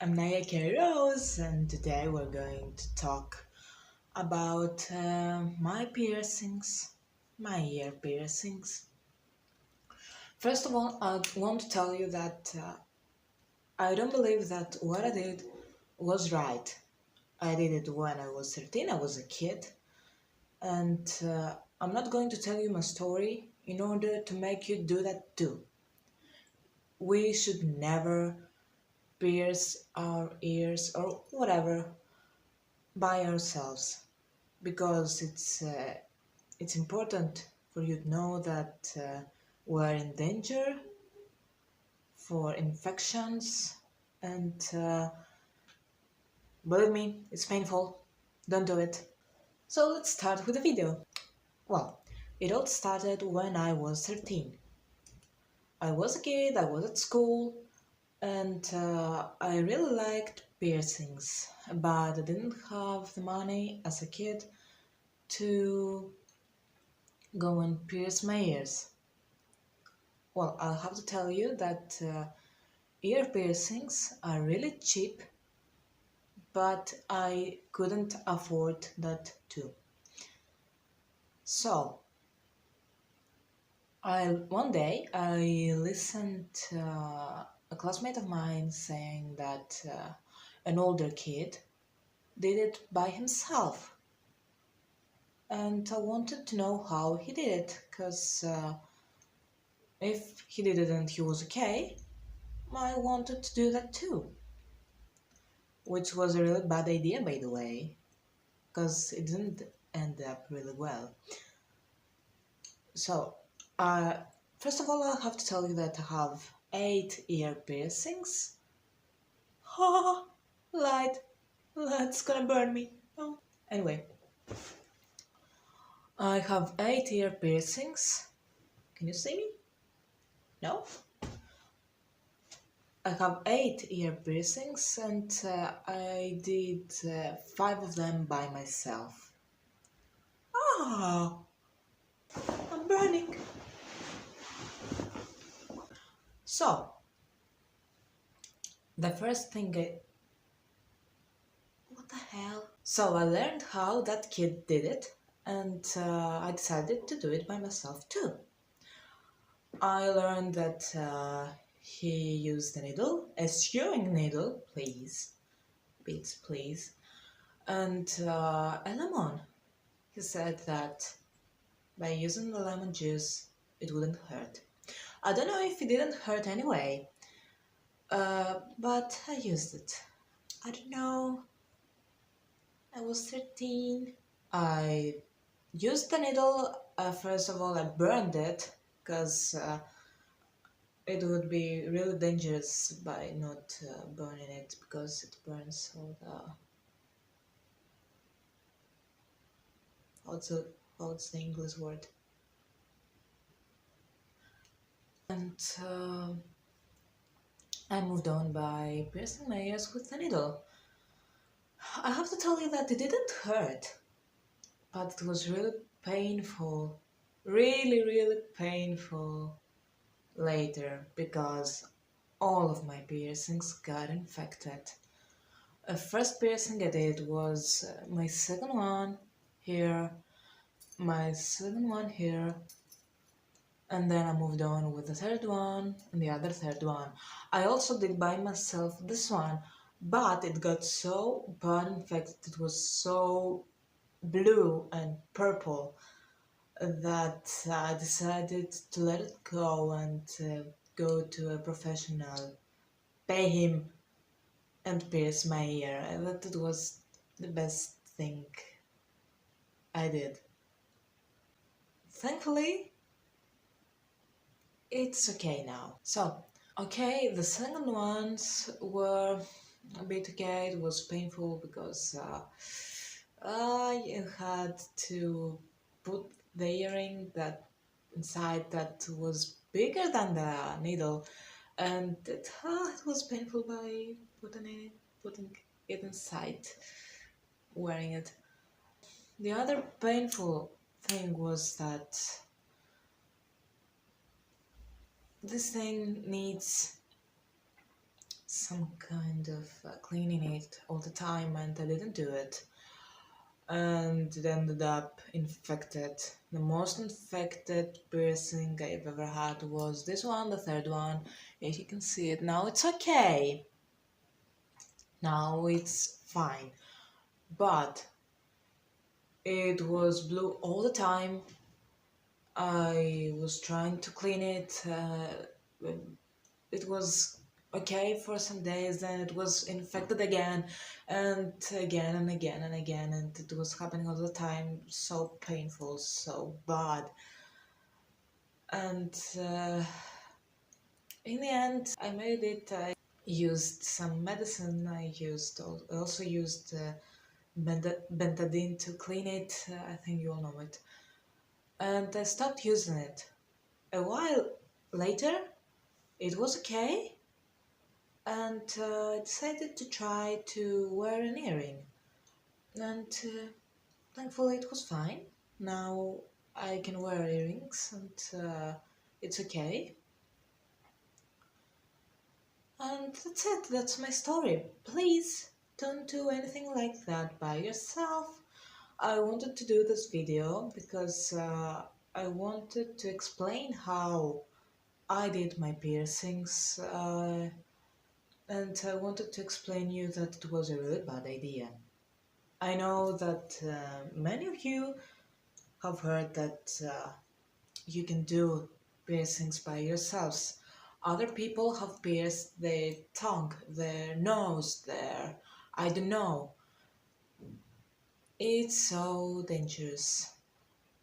I'm Naya K.Rose, and today we're going to talk about my piercings, my ear piercings. First of all, I want to tell you that I don't believe that what I did was right. I did it when I was 13, I was a kid, and I'm not going to tell you my story in order to make you do that too. We should never pierce our ears or whatever by ourselves because it's important for you to know that we're in danger for infections and believe me, it's painful. Don't do it. So let's start with the video. Well, it all started when I was 13. I was a kid, I was at school, and I really liked piercings, but I didn't have the money as a kid to go and pierce my ears. Well, I'll have to tell you that ear piercings are really cheap, but I couldn't afford that too. So, one day I listened to a classmate of mine saying that an older kid did it by himself, and I wanted to know how he did it, because if he did it and he was okay, I wanted to do that too. Which was a really bad idea, by the way, because it didn't end up really well. So, uh, first of all, I'll have to tell you that I have 8 ear piercings. Ha! Light! That's gonna burn me. Oh. Anyway, I have 8 ear piercings. Can you see me? No? I have 8 ear piercings, and I did 5 of them by myself. Ah! I'm burning. So, the first thing what the hell? So I learned how that kid did it, and I decided to do it by myself too. I learned that he used a needle, a sewing needle, please, beats please, and a lemon. He said that by using the lemon juice, it wouldn't hurt. I don't know if it didn't hurt anyway, but I used it. I don't know. I was 13. I used the needle. First of all, I burned it because it would be really dangerous by not burning it, because it burns all the what's the English word? And I moved on by piercing my ears with the needle. I have to tell you that it didn't hurt, but it was really painful, really painful later, because all of my piercings got infected. The first piercing I did was my second one here, my second one here, and then I moved on with the third one and the other third one. I also did by myself this one, but it got so bad infected, it was so blue and purple, that I decided to let it go and go to a professional, pay him and pierce my ear. I thought it was the best thing I did. Thankfully, it's okay now. So, okay, the second ones were a bit okay. It was painful because I had to put the earring that inside that was bigger than the needle, and it was painful by putting it inside, wearing it. The other painful thing was that this thing needs some kind of cleaning it all the time, and I didn't do it. And it ended up infected. The most infected piercing I've ever had was this one, the third one. If you can see it now, it's okay. Now it's fine. But it was blue all the time. I was trying to clean it. It was okay for some days, then it was infected again, and again and again and again, and it was happening all the time. So painful, so bad. And in the end, I made it. I used some medicine. Also used bentadine to clean it. I think you all know it. And I stopped using it. A while later, it was okay, and I decided to try to wear an earring. And thankfully, it was fine. Now I can wear earrings, and it's okay. And that's it, that's my story. Please don't do anything like that by yourself. I wanted to do this video because I wanted to explain how I did my piercings, and I wanted to explain you that it was a really bad idea. I know that many of you have heard that you can do piercings by yourselves. Other people have pierced their tongue, their nose, their I don't know. It's so dangerous.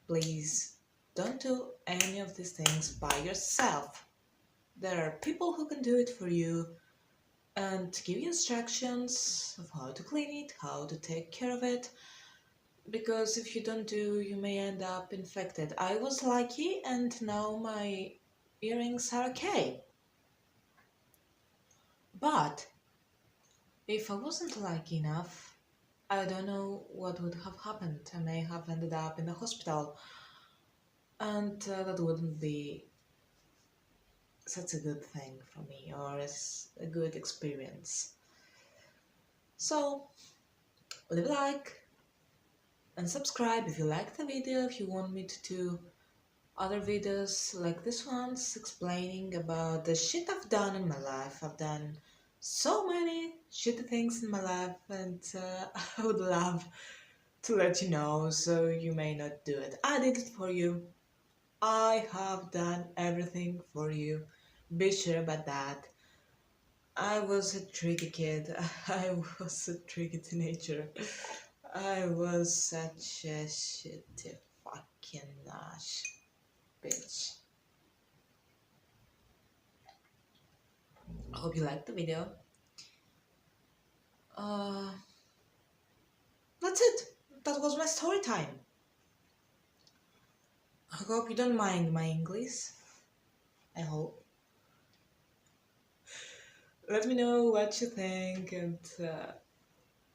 Please don't do any of these things by yourself. There are people who can do it for you and give you instructions of how to clean it, how to take care of it. Because if you don't do, you may end up infected. I was lucky, and now my earrings are okay. But if I wasn't lucky enough, I don't know what would have happened. I may have ended up in the hospital, and that wouldn't be such a good thing for me, or as a good experience. So leave a like and subscribe if you liked the video, if you want me to do other videos like this one's explaining about the shit I've done in my life. I've done so many shitty things in my life, and I would love to let you know, so you may not do it. I did it for you. I have done everything for you. Be sure about that. I was a tricky kid. I was a tricky teenager. I was such a shitty fucking bitch. I hope you liked the video. Uh, that's it. That was my story time. I hope you don't mind my English. I hope. Let me know what you think, and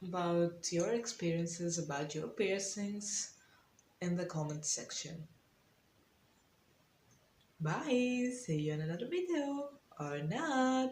about your experiences, about your piercings in the comment section. Bye! See you in another video. Or not.